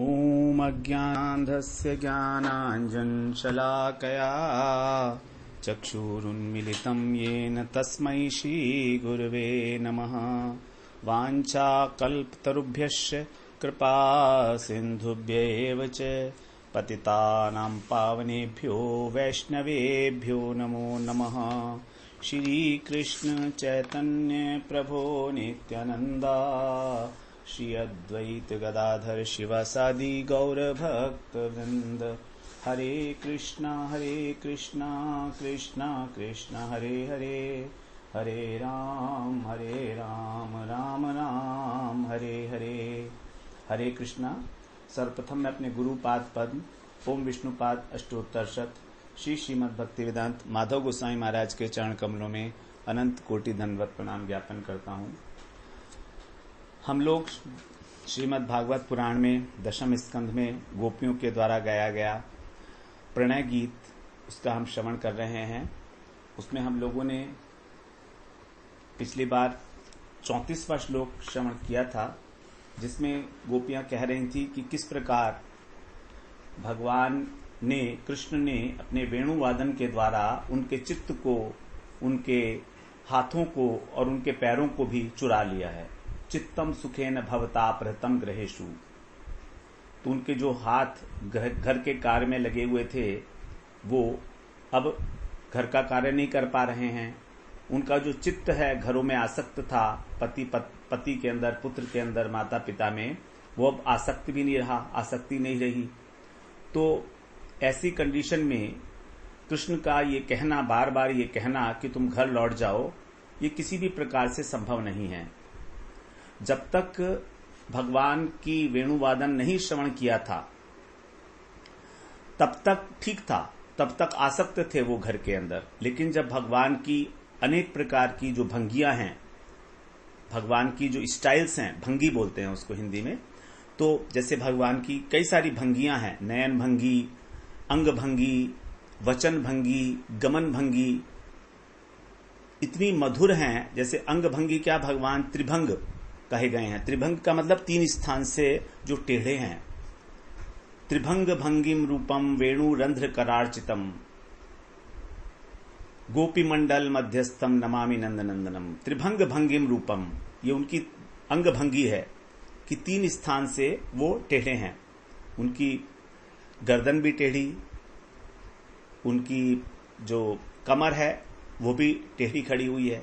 ॐ अज्ञानान्धस्य ज्ञानाञ्जनशलाकया चक्षुरुन्मिलितं येन तस्मै श्रीगुरवे नमः। वाञ्छाकल्पतरुभ्यश्च कृपा सिन्धुभ्यैव च पतितानां पावनेभ्यो वैष्णवेभ्यो नमो नमः। श्रीकृष्ण चैतन्य प्रभो नित्यानन्दा श्री अद्वैत गदाधर शिवासादि गौर भक्त वृंद। हरे कृष्णा कृष्णा कृष्णा हरे हरे, हरे राम राम राम हरे हरे। हरे कृष्णा। सर्वप्रथम मैं अपने गुरुपाद पद्म ओम विष्णुपाद अष्टोत्तर शत श्री श्रीमद् भक्तिवेदांत माधव गोस्वामी महाराज के चरण कमलों में अनंत कोटि दंडवत प्रणाम ज्ञापन करता हूँ। हम लोग श्रीमद् भागवत पुराण में दशम स्कंध में गोपियों के द्वारा गाया गया प्रणय गीत, उसका हम श्रवण कर रहे हैं। उसमें हम लोगों ने पिछली बार 34वां श्लोक श्रवण किया था, जिसमें गोपियां कह रही थी कि किस प्रकार भगवान ने, कृष्ण ने अपने वेणुवादन के द्वारा उनके चित्त को, उनके हाथों को और उनके पैरों को भी चुरा लिया है। चित्तम सुखेन भवता प्रहतम ग्रहेषु। तो उनके जो हाथ घर के कार्य में लगे हुए थे वो अब घर का कार्य नहीं कर पा रहे हैं। उनका जो चित्त है घरों में आसक्त था, पति के अंदर, पुत्र के अंदर, माता पिता में, वो अब आसक्त भी नहीं रहा, आसक्ति नहीं रही। तो ऐसी कंडीशन में कृष्ण का ये कहना, बार बार ये कहना कि तुम घर लौट जाओ, ये किसी भी प्रकार से संभव नहीं है। जब तक भगवान की वेणुवादन नहीं श्रवण किया था तब तक ठीक था, तब तक आसक्त थे वो घर के अंदर। लेकिन जब भगवान की अनेक प्रकार की जो भंगियां हैं, भगवान की जो स्टाइल्स हैं, भंगी बोलते हैं उसको हिंदी में, तो जैसे भगवान की कई सारी भंगियां हैं, नयन भंगी, अंग भंगी, वचन भंगी, गमन भंगी, इतनी मधुर हैं। जैसे अंग भंगी क्या, भगवान त्रिभंग कहे गए हैं। त्रिभंग का मतलब 3 स्थान से जो टेढ़े हैं। त्रिभंग भंगिम रूपम वेणु रंध्र करार्चितम गोपी मंडल मध्यस्थम नमामि नंदनंदनम। त्रिभंग भंगिम रूपम, ये उनकी अंग भंगी है कि 3 स्थान से वो टेढ़े हैं। उनकी गर्दन भी टेढ़ी, उनकी जो कमर है वो भी टेढ़ी खड़ी हुई है,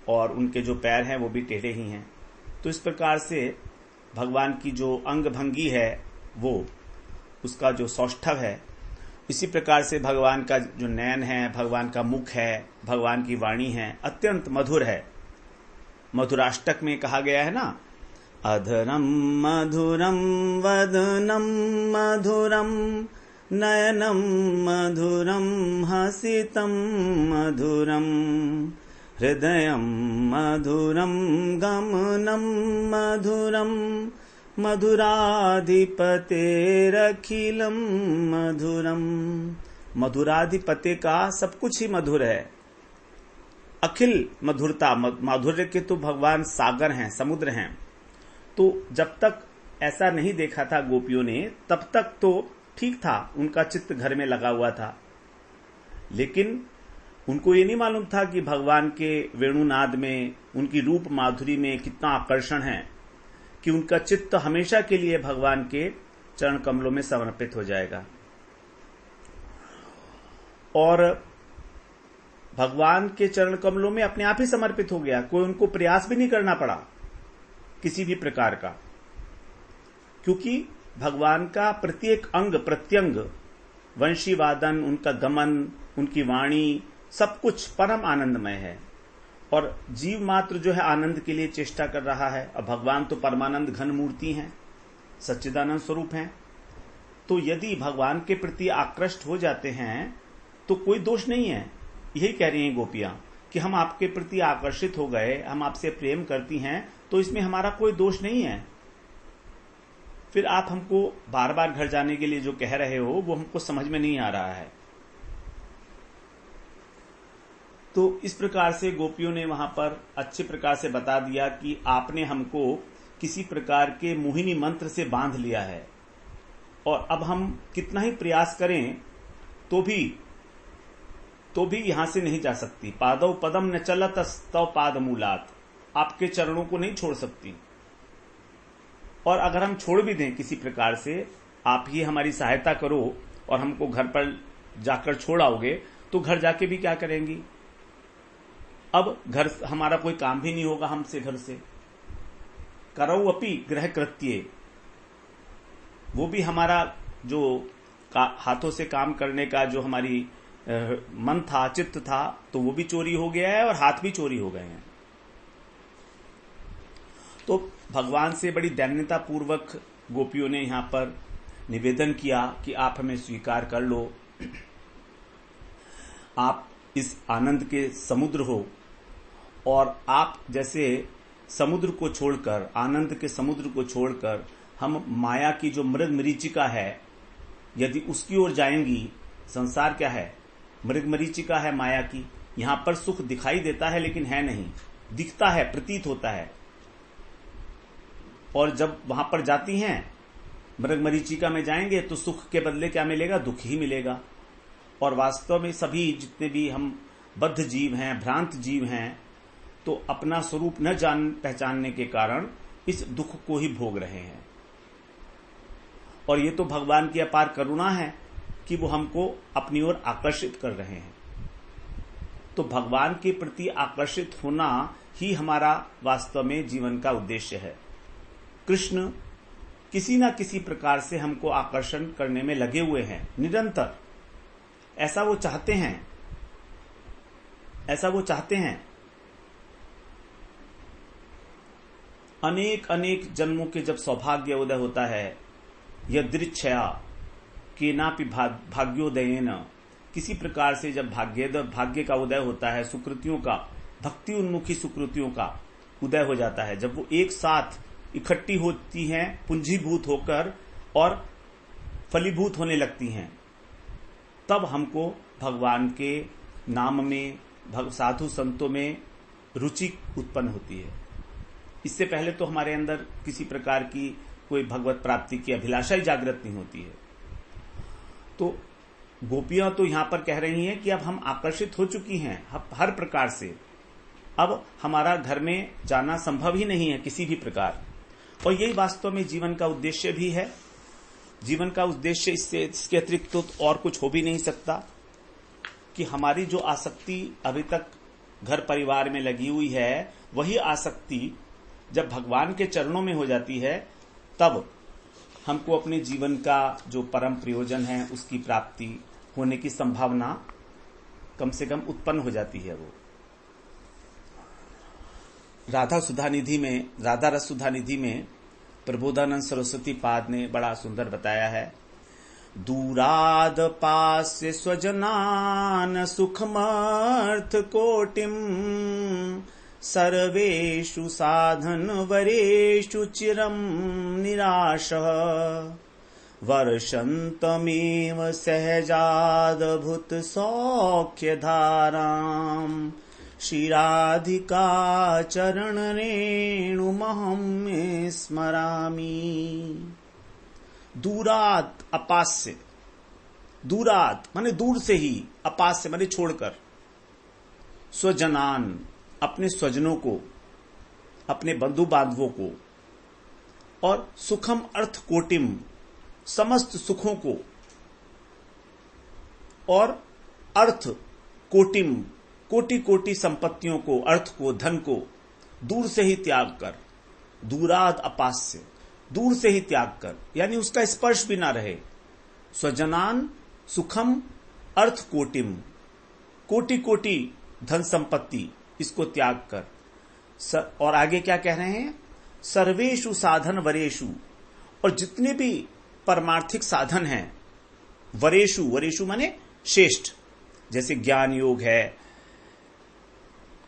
और उनके जो पैर हैं वो भी टेढ़े ही हैं। तो इस प्रकार से भगवान की जो अंग भंगी है, वो उसका जो सौष्ठव है, इसी प्रकार से भगवान का जो नयन है, भगवान का मुख है, भगवान की वाणी है, अत्यंत मधुर है। मधुराष्टक में कहा गया है ना, अधरम मधुरम वदनम मधुरम नयनम मधुरम हसितम मधुरम हृदयं मधुरं गमनं मधुरं मधुराधिपतेरखिलं मधुरम। मधुराधिपते का सब कुछ ही मधुर है। अखिल मधुरता, माधुर्य के तो भगवान सागर हैं, समुद्र हैं। तो जब तक ऐसा नहीं देखा था गोपियों ने, तब तक तो ठीक था, उनका चित्त घर में लगा हुआ था। लेकिन उनको ये नहीं मालूम था कि भगवान के वेणुनाद में, उनकी रूप माधुरी में कितना आकर्षण है कि उनका चित्त हमेशा के लिए भगवान के चरण कमलों में समर्पित हो जाएगा। और भगवान के चरण कमलों में अपने आप ही समर्पित हो गया। कोई उनको प्रयास भी नहीं करना पड़ा किसी भी प्रकार का, क्योंकि भगवान का प्रत्येक अंग प्रत्यंग, वंशी वादन, उनका गमन, उनकी वाणी, सब कुछ परम आनंदमय है। और जीव मात्र जो है आनंद के लिए चेष्टा कर रहा है। और भगवान तो परमानंद घन मूर्ति हैं, सच्चिदानंद स्वरूप हैं। तो यदि भगवान के प्रति आकृष्ट हो जाते हैं तो कोई दोष नहीं है। यही कह रही हैं गोपियां कि हम आपके प्रति आकर्षित हो गए, हम आपसे प्रेम करती हैं, तो इसमें हमारा कोई दोष नहीं है। फिर आप हमको बार बार घर जाने के लिए जो कह रहे हो वो हमको समझ में नहीं आ रहा है। तो इस प्रकार से गोपियों ने वहां पर अच्छे प्रकार से बता दिया कि आपने हमको किसी प्रकार के मोहिनी मंत्र से बांध लिया है, और अब हम कितना ही प्रयास करें तो भी यहां से नहीं जा सकती। पादौ पदम न चलत स्तव पाद मूलात, आपके चरणों को नहीं छोड़ सकती। और अगर हम छोड़ भी दें किसी प्रकार से, आप ही हमारी सहायता करो और हमको घर पर जाकर छोड़ आओगे, तो घर जाके भी क्या करेंगी? अब घर हमारा कोई काम भी नहीं होगा हमसे, घर से करौ अपि गृह कृत्ये, वो भी हमारा जो हाथों से काम करने का जो हमारी मन था, चित्त था, तो वो भी चोरी हो गया है और हाथ भी चोरी हो गए हैं। तो भगवान से बड़ी दैन्यता पूर्वक गोपियों ने यहां पर निवेदन किया कि आप हमें स्वीकार कर लो, आप इस आनंद के समुद्र हो, और आप जैसे समुद्र को छोड़कर, आनंद के समुद्र को छोड़कर हम माया की जो मृग मरीचिका है, यदि उसकी ओर जाएंगी, संसार क्या है? मृग मरीचिका है माया की। यहां पर सुख दिखाई देता है लेकिन है नहीं, दिखता है, प्रतीत होता है। और जब वहां पर जाती हैं, मृग मरीचिका में जाएंगे, तो सुख के बदले क्या मिलेगा? दुख ही मिलेगा। और वास्तव में सभी जितने भी हम बद्ध जीव हैं, भ्रांत जीव हैं, तो अपना स्वरूप न जान पहचानने के कारण इस दुख को ही भोग रहे हैं। और ये तो भगवान की अपार करुणा है कि वो हमको अपनी ओर आकर्षित कर रहे हैं। तो भगवान के प्रति आकर्षित होना ही हमारा वास्तव में जीवन का उद्देश्य है। कृष्ण किसी न किसी प्रकार से हमको आकर्षण करने में लगे हुए हैं निरंतर। ऐसा वो चाहते हैं, ऐसा वो चाहते हैं। अनेक अनेक जन्मों के जब सौभाग्य उदय होता है, यदृच्छया केनापि भाग्योदयेन, किसी प्रकार से जब भाग्य का उदय होता है, सुकृतियों का, भक्ति उन्मुखी सुकृतियों का उदय हो जाता है, जब वो एक साथ इकट्ठी होती हैं, पुंजीभूत होकर और फलीभूत होने लगती हैं, तब हमको भगवान के नाम में, साधु संतों में रुचि उत्पन्न होती है। इससे पहले तो हमारे अंदर किसी प्रकार की कोई भगवत प्राप्ति की अभिलाषा ही जागृत नहीं होती है। तो गोपियां तो यहां पर कह रही हैं कि अब हम आकर्षित हो चुकी हैं हर प्रकार से, अब हमारा घर में जाना संभव ही नहीं है किसी भी प्रकार। और यही वास्तव में जीवन का उद्देश्य भी है। जीवन का उद्देश्य इसके अतिरिक्त तो और कुछ हो भी नहीं सकता कि हमारी जो आसक्ति अभी तक घर परिवार में लगी हुई है, वही आसक्ति जब भगवान के चरणों में हो जाती है, तब हमको अपने जीवन का जो परम प्रयोजन है उसकी प्राप्ति होने की संभावना कम से कम उत्पन्न हो जाती है। वो राधा रस सुधा निधि में प्रबोधानंद सरस्वती पाद ने बड़ा सुंदर बताया है। दूराद पास्य स्वजनान सुखमर्थ कोटिम सर्वेषु साधन वरेषु चिरं निराशः वर्षन्तमेव सहजादभूत सौख्यधाराम् श्रीराधिका चरणरेणुमहं स्मरामि। दूरात अपास्य, दूरात माने दूर से ही, अपास्य माने छोड़कर, स्वजनान अपने स्वजनों को, अपने बंधु बांधवों को, और सुखम अर्थ कोटिम समस्त सुखों को, और अर्थ कोटिम कोटि कोटि संपत्तियों को, अर्थ को, धन को दूर से ही त्याग कर, दूराद अपास्य दूर से ही त्याग कर, यानी उसका स्पर्श भी ना रहे। स्वजनान सुखम अर्थ कोटिम, कोटि कोटि धन संपत्ति, इसको त्याग कर। और आगे क्या कह रहे हैं? सर्वेषु साधन वरेषु, और जितने भी परमार्थिक साधन हैं, वरेषु, वरेषु माने श्रेष्ठ, जैसे ज्ञान योग है,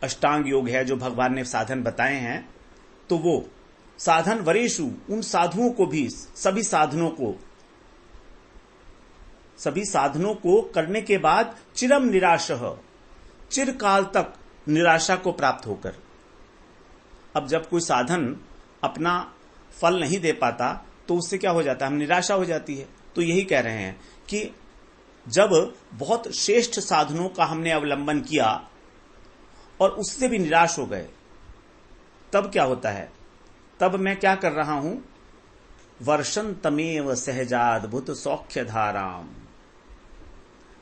अष्टांग योग है, जो भगवान ने साधन बताए हैं, तो वो साधन वरेषु, उन साधुओं को भी, सभी साधनों को करने के बाद चिरम निराशः, चिरकाल तक निराशा को प्राप्त होकर। अब जब कोई साधन अपना फल नहीं दे पाता तो उससे क्या हो जाता है? हम निराशा हो जाती है, तो यही कह रहे हैं कि जब बहुत श्रेष्ठ साधनों का हमने अवलंबन किया और उससे भी निराश हो गए, तब क्या होता है? तब मैं क्या कर रहा हूं? वर्षन तमेव सहजाद्भुत सौख्य धाराम।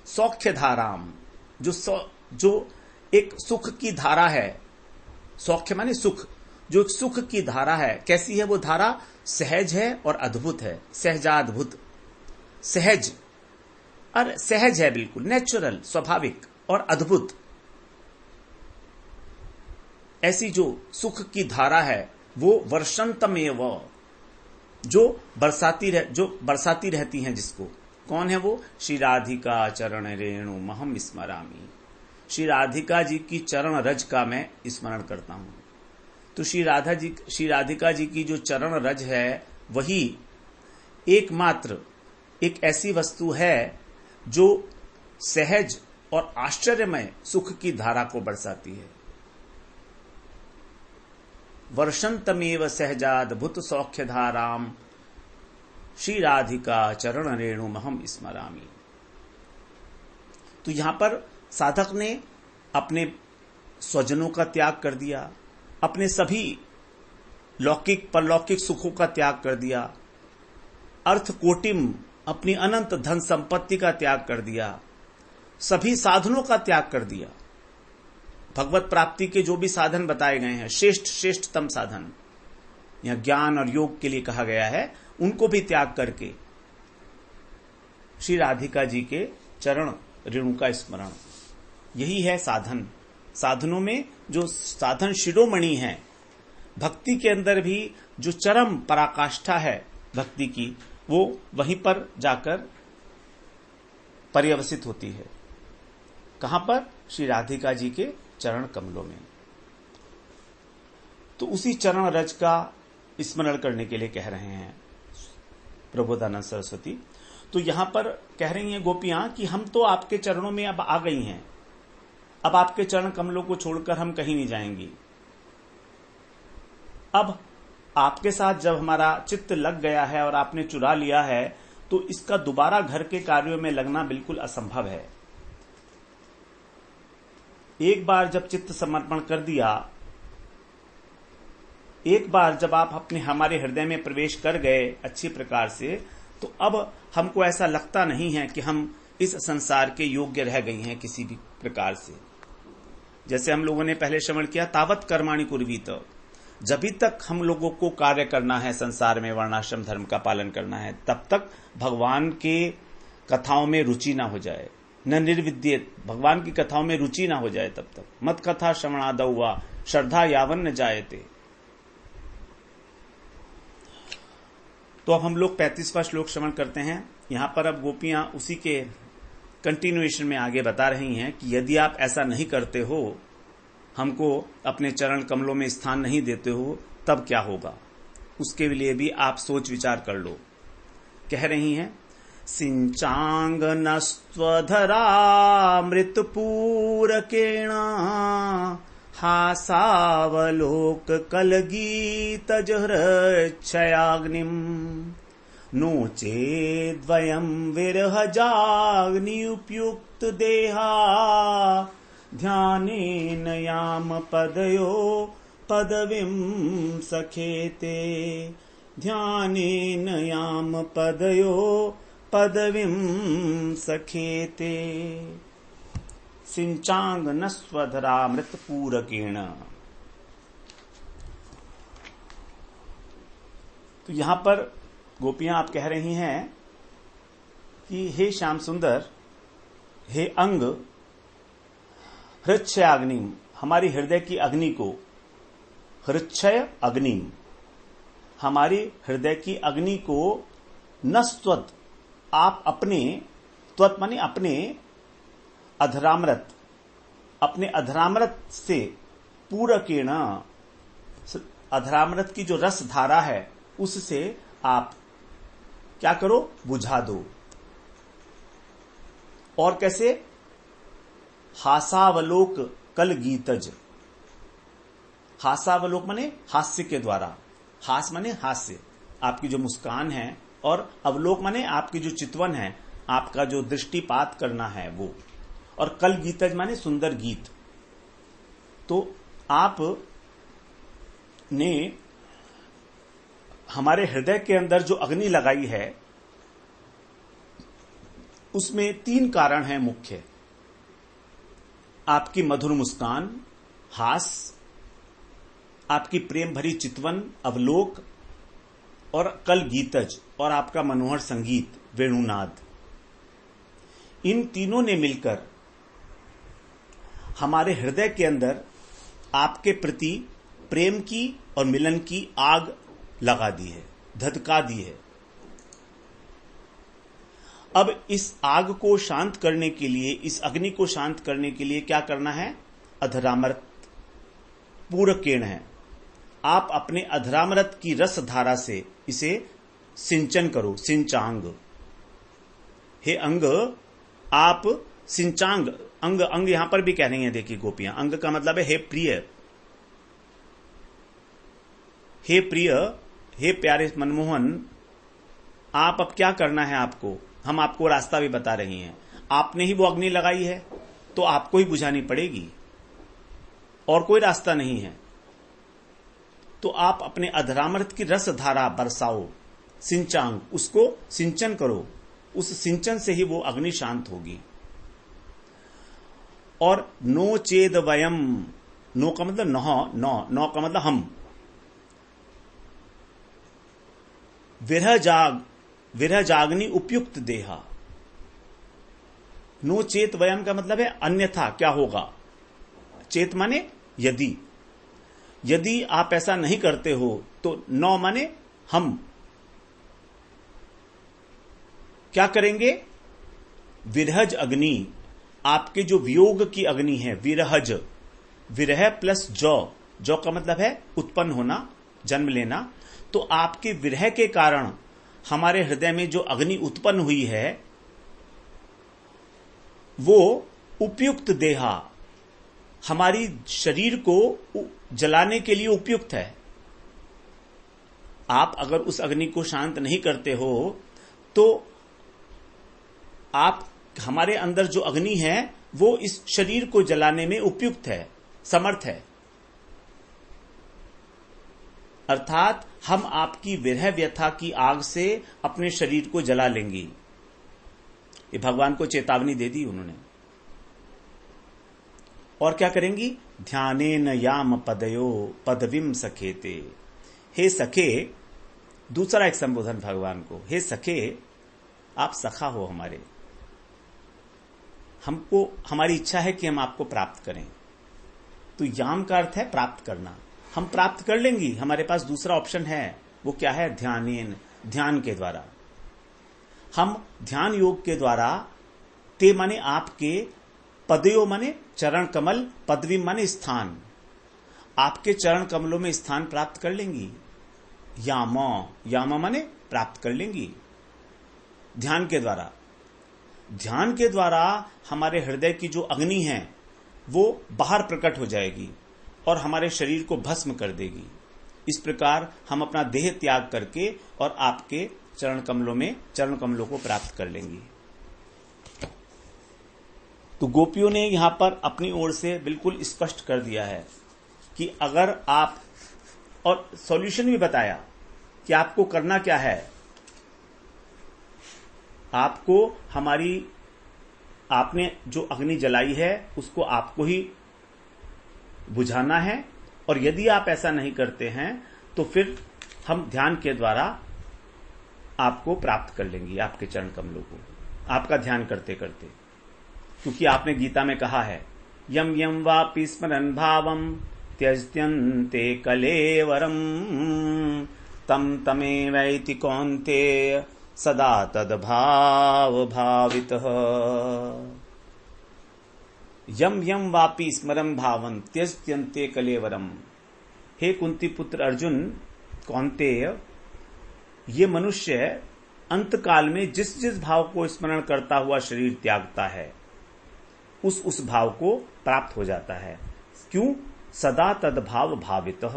सौख्य धाराम, जो एक सुख की धारा है। सौख्य माने सुख, जो एक सुख की धारा है। कैसी है वो धारा? सहज है और अद्भुत है। सहजाद्भुत, सहज और सहज है, बिल्कुल नेचुरल, स्वाभाविक और अद्भुत। ऐसी जो सुख की धारा है वो वर्षंतमेव, जो बरसाती रहती हैं जिसको। कौन है वो? श्री राधिका चरण रेणु महम स्मरामी। श्री राधिका जी की चरण रज का मैं स्मरण करता हूं। तो श्री राधिका जी की जो चरण रज है वही एकमात्र एक ऐसी वस्तु है जो सहज और आश्चर्यमय सुख की धारा को बरसाती है। वर्षंतमेव सहजाद्भुत सौख्य धाराम श्री राधिका चरण रेणु महम स्मरामी। तो यहां पर साधक ने अपने स्वजनों का त्याग कर दिया, अपने सभी लौकिक परलौकिक सुखों का त्याग कर दिया, अर्थ कोटिम अपनी अनंत धन संपत्ति का त्याग कर दिया, सभी साधनों का त्याग कर दिया। भगवत प्राप्ति के जो भी साधन बताए गए हैं, श्रेष्ठतम साधन यहां ज्ञान और योग के लिए कहा गया है, उनको भी त्याग करके श्री राधिका जी के चरण रेणु का स्मरण, यही है साधन। साधनों में जो साधन शिरोमणि है, भक्ति के अंदर भी जो चरम पराकाष्ठा है भक्ति की, वो वहीं पर जाकर पर्यवसित होती है। कहां पर? श्री राधिका जी के चरण कमलों में। तो उसी चरण रज का स्मरण करने के लिए कह रहे हैं प्रबोधानंद सरस्वती। तो यहां पर कह रही हैं गोपियां कि हम तो आपके चरणों में अब आ गई हैं, अब आपके चरण कमलों को छोड़कर हम कहीं नहीं जाएंगी। अब आपके साथ जब हमारा चित्त लग गया है और आपने चुरा लिया है, तो इसका दोबारा घर के कार्यों में लगना बिल्कुल असंभव है। एक बार जब चित्त समर्पण कर दिया, एक बार जब आप अपने हमारे हृदय में प्रवेश कर गए अच्छी प्रकार से, तो अब हमको ऐसा लगता नहीं है कि हम इस संसार के योग्य रह गई हैं किसी भी प्रकार से। जैसे हम लोगों ने पहले श्रवण किया, तावत कर्माणि कुर्वीत, जब भी तक हम लोगों को कार्य करना है संसार में, वर्णाश्रम धर्म का पालन करना है, तब तक भगवान के कथाओं में रुचि ना हो जाए, न निर्विद्येत, भगवान की कथाओं में रुचि ना हो जाए तब तक। मत कथा श्रवणादौ वा श्रद्धा यावन न जायते। तो अब हम लोग 35वां श्लोक श्रवण करते हैं। यहां पर अब गोपियां उसी के कंटिन्यूएशन में आगे बता रही हैं कि यदि आप ऐसा नहीं करते हो, हमको अपने चरण कमलों में स्थान नहीं देते हो, तब क्या होगा, उसके लिए भी आप सोच विचार कर लो। कह रही हैं, सिंचांग नस्त्वधरा मृतपूरकेण हासावलोक कलगीत जहृच्छयाग्निम नो चेद्वयं विरहजाग्नियुपयुक्त देहा ध्यानेन याम पदयो पदवीं सखेते ध्यानेन याम पदयो पदवीं सखेते। सिंचांग नस्वधरा मृतपूरकेण। तो यहां पर गोपियां आप कह रही हैं कि हे श्याम सुंदर, हे अंग, हृच्छय अग्निम, हमारी हृदय की अग्नि को, हृच्छय अग्निम, हमारी हृदय की अग्नि को नस्त्वत, आप अपने, त्वत माने अपने अधरामृत, अपने अधरामृत से, पूरकेण, अधरामृत की जो रस धारा है उससे आप क्या करो, बुझा दो। और कैसे? हासावलोक कल गीतज, हासावलोक माने हास्य के द्वारा, हास माने हास्य, आपकी जो मुस्कान है और अवलोक माने आपकी जो चितवन है, आपका जो दृष्टिपात करना है वो। और कल गीतज माने सुंदर गीत। तो आप ने हमारे हृदय के अंदर जो अग्नि लगाई है उसमें 3 कारण हैं मुख्य। आपकी मधुर मुस्कान, हास, आपकी प्रेम भरी चितवन, अवलोक और कल गीतज और आपका मनोहर संगीत, वेणुनाद। इन तीनों ने मिलकर हमारे हृदय के अंदर आपके प्रति प्रेम की और मिलन की आग लगा दी है, धधका दी है। अब इस आग को शांत करने के लिए, इस अग्नि को शांत करने के लिए क्या करना है? अधरामृत पूरकेण है। आप अपने अधरामृत की रस धारा से इसे सिंचन करो, सिंचांग। हे अंग, आप सिंचांग, अंग अंग यहां पर भी कह रही हैं, देखिए गोपियां। अंग का मतलब है हे प्रिय, हे प्रिय, हे प्यारे मनमोहन। आप अब क्या करना है आपको? हम आपको रास्ता भी बता रही हैं। आपने ही वो अग्नि लगाई है तो आपको ही बुझानी पड़ेगी, और कोई रास्ता नहीं है। तो आप अपने अधरामृत की रस धारा बरसाओ, सिंचांग, उसको सिंचन करो। उस सिंचन से ही वो अग्नि शांत होगी। और नो चेद वयम, नो का मतलब नौ का मतलब हम। विरह जाग्नि उपयुक्त देहा। नो चेत वयम का मतलब है अन्यथा क्या होगा। चेत माने यदि आप ऐसा नहीं करते हो तो नौ माने हम क्या करेंगे? विरहज अग्नि, आपके जो वियोग की अग्नि है, विरहज, विरह प्लस जौ का मतलब है उत्पन्न होना, जन्म लेना। तो आपके विरह के कारण हमारे हृदय में जो अग्नि उत्पन्न हुई है वो उपयुक्त देहा, हमारी शरीर को जलाने के लिए उपयुक्त है। आप अगर उस अग्नि को शांत नहीं करते हो तो आप, हमारे अंदर जो अग्नि है वो इस शरीर को जलाने में उपयुक्त है, समर्थ है। अर्थात हम आपकी विरह व्यथा की आग से अपने शरीर को जला लेंगे। ये भगवान को चेतावनी दे दी उन्होंने। और क्या करेंगी? ध्यानेन याम पदयो पदविम सखेते। हे सखे, दूसरा एक संबोधन भगवान को, हे सखे, आप सखा हो हमारे। हमको, हमारी इच्छा है कि हम आपको प्राप्त करें। तो याम का अर्थ है प्राप्त करना। हम प्राप्त कर लेंगी, हमारे पास दूसरा ऑप्शन है। वो क्या है? ध्यानेन, ध्यान के द्वारा। हम ध्यान योग के द्वारा, ते माने आपके, पदयो माने चरण कमल, पदवी माने स्थान, आपके चरण कमलों में स्थान प्राप्त कर लेंगी। याम माने प्राप्त कर लेंगी ध्यान के द्वारा। ध्यान के द्वारा हमारे हृदय की जो अग्नि है वो बाहर प्रकट हो जाएगी और हमारे शरीर को भस्म कर देगी। इस प्रकार हम अपना देह त्याग करके और आपके चरण कमलों को प्राप्त कर लेंगी। तो गोपियों ने यहां पर अपनी ओर से बिल्कुल स्पष्ट कर दिया है कि अगर आप, और सॉल्यूशन भी बताया कि आपको करना क्या है। आपको आपने जो अग्नि जलाई है उसको आपको ही बुझाना है, और यदि आप ऐसा नहीं करते हैं तो फिर हम ध्यान के द्वारा आपको प्राप्त कर लेंगे, आपके चरण कमलों को, आपका ध्यान करते करते। क्योंकि आपने गीता में कहा है, यम यम वापि स्मरन् भावम त्यजत्यन्ते कलेवरम तम तमेवैति कौन्तेय सदा तद्भाव भावितः। यम यम वापि स्मरन् भावं त्यजत्यन्ते कलेवरम। हे कुंती पुत्र अर्जुन, कौन्तेय, ये मनुष्य अंतकाल में जिस जिस भाव को स्मरण करता हुआ शरीर त्यागता है उस भाव को प्राप्त हो जाता है। क्यों? सदा तद्भाव भावितः,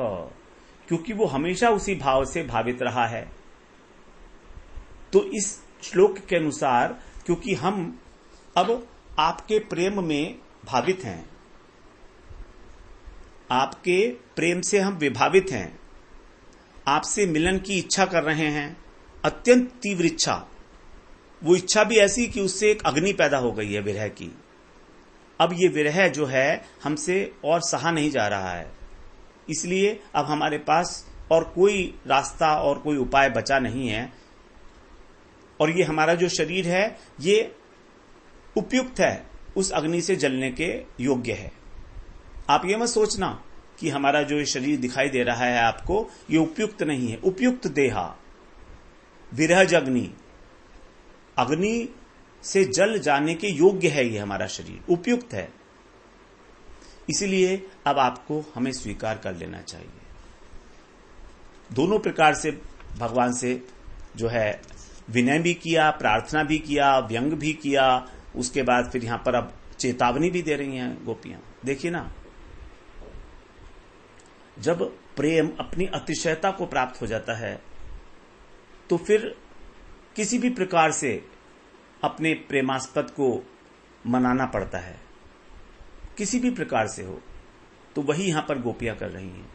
क्योंकि वो हमेशा उसी भाव से भावित रहा है। तो इस श्लोक के अनुसार, क्योंकि हम अब आपके प्रेम में भावित हैं, आपके प्रेम से हम विभावित हैं, आपसे मिलन की इच्छा कर रहे हैं, अत्यंत तीव्र इच्छा, वो इच्छा भी ऐसी कि उससे एक अग्नि पैदा हो गई है विरह की। अब ये विरह जो है हमसे और सहा नहीं जा रहा है, इसलिए अब हमारे पास और कोई रास्ता और कोई उपाय बचा नहीं है, और ये हमारा जो शरीर है ये उपयुक्त है, उस अग्नि से जलने के योग्य है। आप ये मत सोचना कि हमारा जो ये शरीर दिखाई दे रहा है आपको, ये उपयुक्त नहीं है। उपयुक्त देहा विरहज अग्नि, अग्नि से जल जाने के योग्य है ये हमारा शरीर, उपयुक्त है। इसलिए अब आपको हमें स्वीकार कर लेना चाहिए। दोनों प्रकार से भगवान से जो है विनय भी किया, प्रार्थना भी किया, व्यंग भी किया, उसके बाद फिर यहां पर अब चेतावनी भी दे रही हैं गोपियां। देखिए ना, जब प्रेम अपनी अतिशयता को प्राप्त हो जाता है तो फिर किसी भी प्रकार से अपने प्रेमास्पद को मनाना पड़ता है, किसी भी प्रकार से हो। तो वही यहां पर गोपियां कर रही हैं।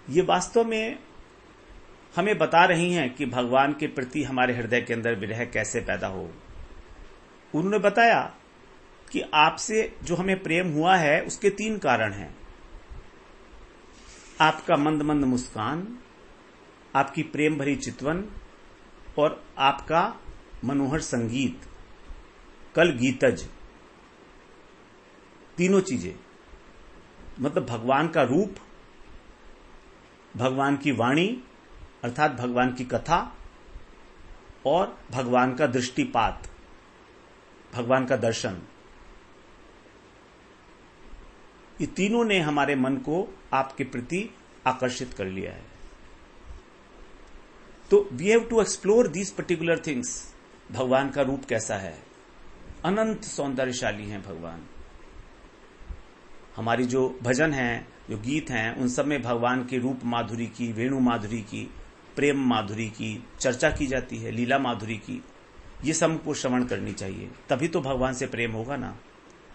ये वास्तव में हमें बता रही हैं कि भगवान के प्रति हमारे हृदय के अंदर विरह कैसे पैदा हो। उन्होंने बताया कि आपसे जो हमें प्रेम हुआ है उसके 3 कारण हैं। आपका मंद मंद मुस्कान, आपकी प्रेम भरी चितवन और आपका मनोहर संगीत, कल गीतज। तीनों चीजें, मतलब भगवान का रूप, भगवान की वाणी अर्थात भगवान की कथा, और भगवान का दृष्टिपात, भगवान का दर्शन। ये तीनों ने हमारे मन को आपके प्रति आकर्षित कर लिया है। तो we have to explore these particular things. भगवान का रूप कैसा है, अनंत सौंदर्यशाली हैं भगवान। हमारी जो भजन हैं, जो गीत हैं, उन सब में भगवान के रूप माधुरी की, वेणु माधुरी की, प्रेम माधुरी की चर्चा की जाती है, लीला माधुरी की। ये सब हमको श्रवण करनी चाहिए, तभी तो भगवान से प्रेम होगा ना।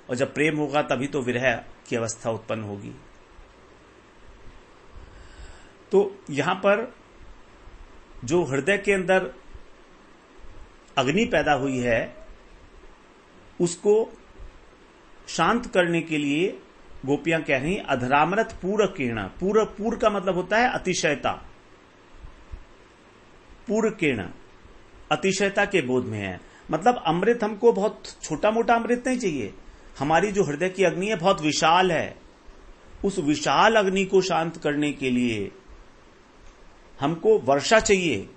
और जब प्रेम होगा तभी तो विरह की अवस्था उत्पन्न होगी। तो यहां पर जो हृदय के अंदर अग्नि पैदा हुई है उसको शांत करने के लिए गोपियां कह रही अधरामृत पूर किरण। पूर का मतलब होता है अतिशयता। पूर किरण अतिशयता के बोध में है, मतलब अमृत हमको बहुत छोटा मोटा अमृत नहीं चाहिए। हमारी जो हृदय की अग्नि है बहुत विशाल है। उस विशाल अग्नि को शांत करने के लिए हमको वर्षा चाहिए,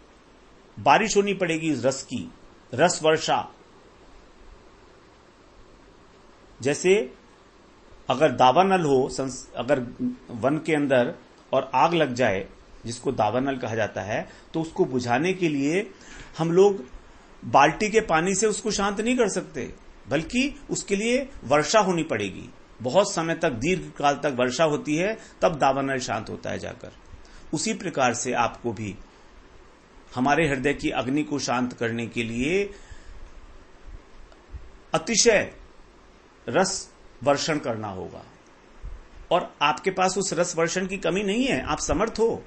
बारिश होनी पड़ेगी रस की, रस वर्षा। जैसे अगर दावानल हो, अगर वन के अंदर और आग लग जाए, जिसको दावानल कहा जाता है, तो उसको बुझाने के लिए हम लोग बाल्टी के पानी से उसको शांत नहीं कर सकते, बल्कि उसके लिए वर्षा होनी पड़ेगी। बहुत समय तक, दीर्घ काल तक वर्षा होती है, तब दावानल शांत होता है जाकर। उसी प्रकार से आपको भी हमारे हृदय की अग्नि को शांत करने के लिए अतिशय रस वर्षण करना होगा। और आपके पास उस रस वर्षण की कमी नहीं है। आप समर्थ हो,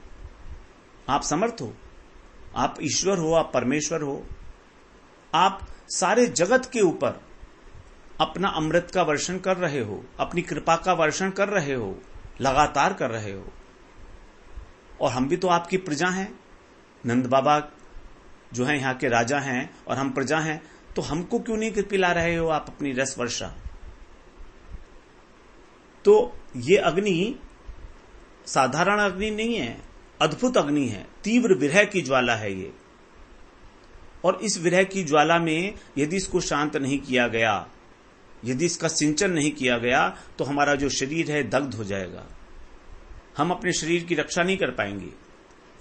आप समर्थ हो, आप ईश्वर हो, आप परमेश्वर हो। आप सारे जगत के ऊपर अपना अमृत का वर्षण कर रहे हो, अपनी कृपा का वर्षण कर रहे हो, लगातार कर रहे हो। और हम भी तो आपकी प्रजा हैं। नंद बाबा जो हैं यहां के राजा हैं और हम प्रजा हैं, तो हमको क्यों नहीं पिला रहे हो आप अपनी रस वर्षा। तो ये अग्नि साधारण अग्नि नहीं है, अद्भुत अग्नि है, तीव्र विरह की ज्वाला है ये। और इस विरह की ज्वाला में यदि इसको शांत नहीं किया गया, यदि इसका सिंचन नहीं किया गया, तो हमारा जो शरीर है दग्ध हो जाएगा। हम अपने शरीर की रक्षा नहीं कर पाएंगे।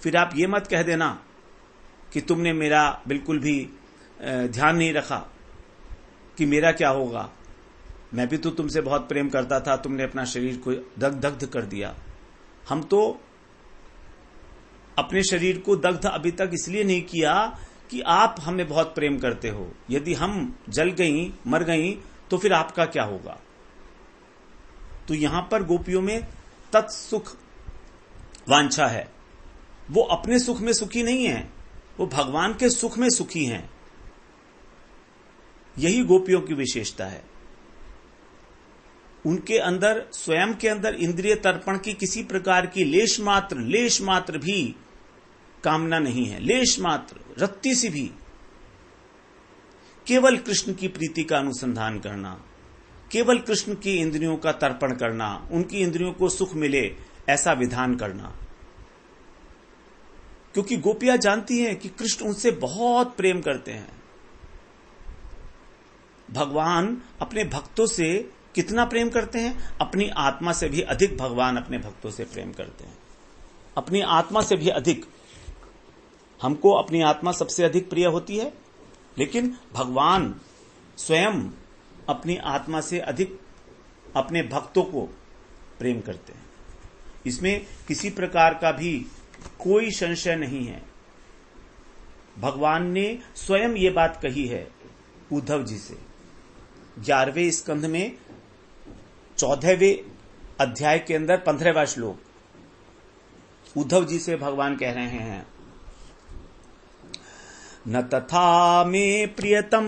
फिर आप ये मत कह देना कि तुमने मेरा बिल्कुल भी ध्यान नहीं रखा कि मेरा क्या होगा, मैं भी तो तुमसे बहुत प्रेम करता था, तुमने अपना शरीर को दग्ध कर दिया। हम तो अपने शरीर को दग्ध अभी तक इसलिए नहीं किया कि आप हमें बहुत प्रेम करते हो, यदि हम जल गई, मर गई, तो फिर आपका क्या होगा। तो यहां पर गोपियों में तत्सुख वांछा है। वो अपने सुख में सुखी नहीं है, वो भगवान के सुख में सुखी हैं। यही गोपियों की विशेषता है। उनके अंदर, स्वयं के अंदर इंद्रिय तर्पण की किसी प्रकार की लेश मात्र भी कामना नहीं है। लेश मात्र, रत्ती सी भी। केवल कृष्ण की प्रीति का अनुसंधान करना, केवल कृष्ण की इंद्रियों का तर्पण करना, उनकी इंद्रियों को सुख मिले ऐसा विधान करना। क्योंकि गोपियां जानती हैं कि कृष्ण उनसे बहुत प्रेम करते हैं। भगवान अपने भक्तों से कितना प्रेम करते हैं? अपनी आत्मा से भी अधिक भगवान अपने भक्तों से प्रेम करते हैं। अपनी आत्मा से भी अधिक। हमको अपनी आत्मा सबसे अधिक प्रिय होती है, लेकिन भगवान स्वयं अपनी आत्मा से अधिक अपने भक्तों को प्रेम करते हैं। इसमें किसी प्रकार का भी कोई संशय नहीं है। भगवान ने स्वयं ये बात कही है उद्धव जी से। 11वें स्कंध में 14वें अध्याय के अंदर 15वां श्लोक, उद्धव जी से भगवान कह रहे हैं, न तथा मे प्रियतम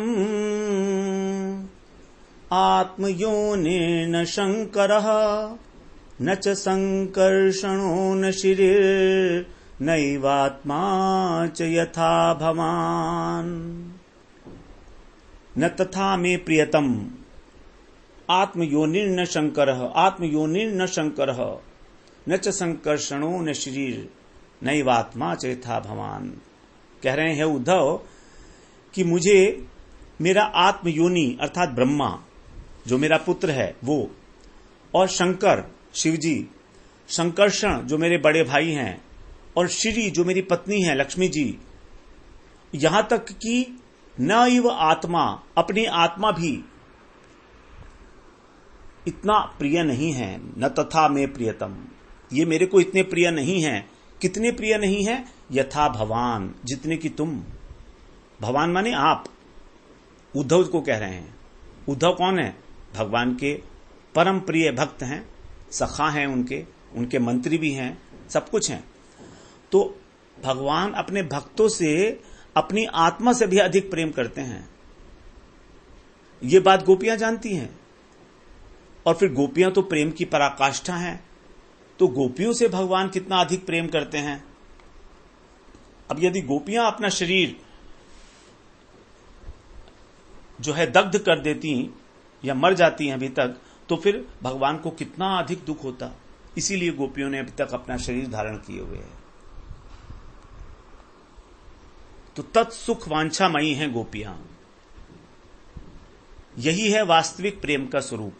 आत्मयोनिर्न शंकरः न च संकर्षणो न शिरिर्नैवात्मा च यथा भवान्। न तथा मे प्रियतम आत्मयोनिर्न शंकरः आत्मयोनिर्न शंकरः न च संकर्षणो न शिरिर्नैवात्मा च यथा भवान्। कह रहे हैं उद्धव कि मुझे मेरा आत्मयोनि अर्थात ब्रह्मा जो मेरा पुत्र है वो, और शंकर शिवजी, संकर्षण जो मेरे बड़े भाई हैं, और श्री जो मेरी पत्नी है लक्ष्मी जी, यहां तक कि न इव आत्मा, अपनी आत्मा भी इतना प्रिय नहीं है। न तथा में प्रियतम, ये मेरे को इतने प्रिय नहीं है। कितने प्रिय नहीं है? यथा भवान, जितने कि तुम। भवान माने आप, उद्धव को कह रहे हैं। उद्धव कौन है? भगवान के परम प्रिय भक्त हैं, सखा हैं उनके मंत्री भी हैं, सब कुछ हैं। तो भगवान अपने भक्तों से अपनी आत्मा से भी अधिक प्रेम करते हैं। ये बात गोपियां जानती हैं। और फिर गोपियां तो प्रेम की पराकाष्ठा हैं, तो गोपियों से भगवान कितना अधिक प्रेम करते हैं। अब यदि गोपियां अपना शरीर जो है दग्ध कर देती या मर जाती हैं अभी तक, तो फिर भगवान को कितना अधिक दुख होता। इसीलिए गोपियों ने अभी तक अपना शरीर धारण किए हुए है। तो तत्सुख वांछामयी हैं गोपियां। यही है वास्तविक प्रेम का स्वरूप।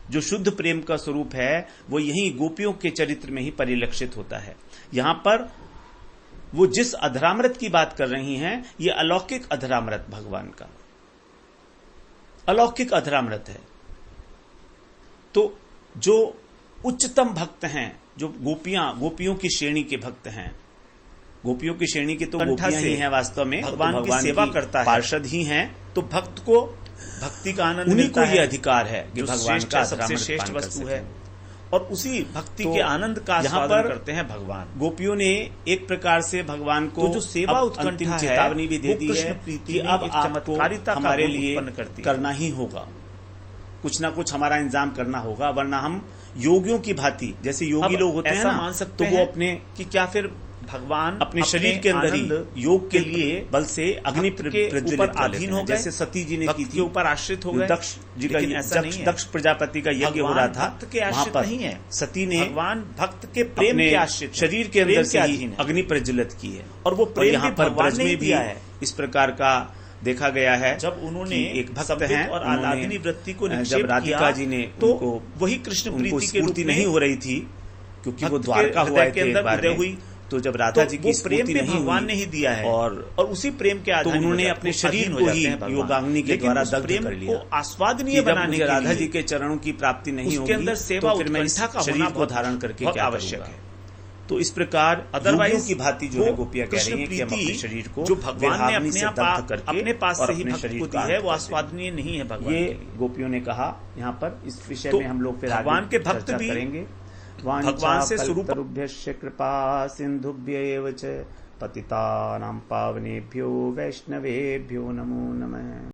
जो शुद्ध प्रेम का स्वरूप है वो यही गोपियों के चरित्र में ही परिलक्षित होता है। यहां पर वो जिस अधरामृत की बात कर रही हैं, ये अलौकिक अधरामृत भगवान का अलौकिक अधरामृत है। तो जो उच्चतम भक्त हैं, जो गोपियों की श्रेणी के भक्त हैं, गोपियों की श्रेणी के तो गोपियां ही हैं वास्तव में, भगवान की सेवा करता है, पार्षद ही हैं। तो भक्त को भक्ति का आनंद उन्हीं को ये अधिकार है कि भगवान का सबसे श्रेष्ठ वस्तु है, और उसी भक्ति के आनंद का आस्वादन करते हैं भगवान। गोपियों ने एक प्रकार से भगवान को जो सेवा उत्कंठा है, चेतावनी भी दे दी है कि अब चमत्कारिता हमारे लिए करना ही होगा, कुछ ना कुछ हमारा इंतजाम करना होगा, वरना हम योगियों की भांति, जैसे योगी लोग होते हैं ना, मान सकते तो वो अपने कि क्या फिर भगवान अपने शरीर के अंदर ही योग के लिए बल से अग्नि के ऊपर अधीन हो गए, जैसे सती जी ने की थी, ऊपर आश्रित हो गए। दक्ष जी का ऐसा नहीं है, दक्ष प्रजापति का यज्ञ हो रहा था, भक्त के आश्रित नहीं है। सती ने भगवान भक्त के प्रेम के आश्रित, शरीर के अंदर से ही अग्नि प्रज्वलित की है, और वो प्रेम यहाँ पर ब्रज में भी इस प्रकार का देखा गया है। जब उन्होंने एक भक्त हैं और आलादिनी वृत्ति को जब राधिका जी ने तो वही कृष्ण प्रीति की पूर्ति नहीं हो रही थी, क्योंकि वो द्वारका हुआ के अंदर हुई। तो जब राधा जी की प्रेम भी भगवान ने ही दिया है, और उसी प्रेम के आधार उन्होंने अपने शरीर को ही योगाग्नि के द्वारा दग्ध कर लिया। आस्वादनीय बनाने के राधा जी के चरणों की प्राप्ति नहीं होगी, उसके अंदर सेवा फिर मैं इस शरीर को धारण करके क्या आवश्यक है। तो इस प्रकार अदरवाइज की भांति जो है गोपियां कह रही हैं कि हम अपने शरीर को जो भगवान ने अपने पास से ही अपने भक्त शरीर को दी है वो आस्वादनीय नहीं है भगवान ये के लिए। गोपियों ने कहा यहाँ पर। इस विषय तो में हम लोग फिर भगवान आगे के भक्त चर्चा भी करेंगे। भगवान से स्वरूप कल्पतरुभ्यश्च कृपा सिंधुभ्य एव च पतितानां पावनेभ्यो वैष्णवेभ्यो नमो नमः।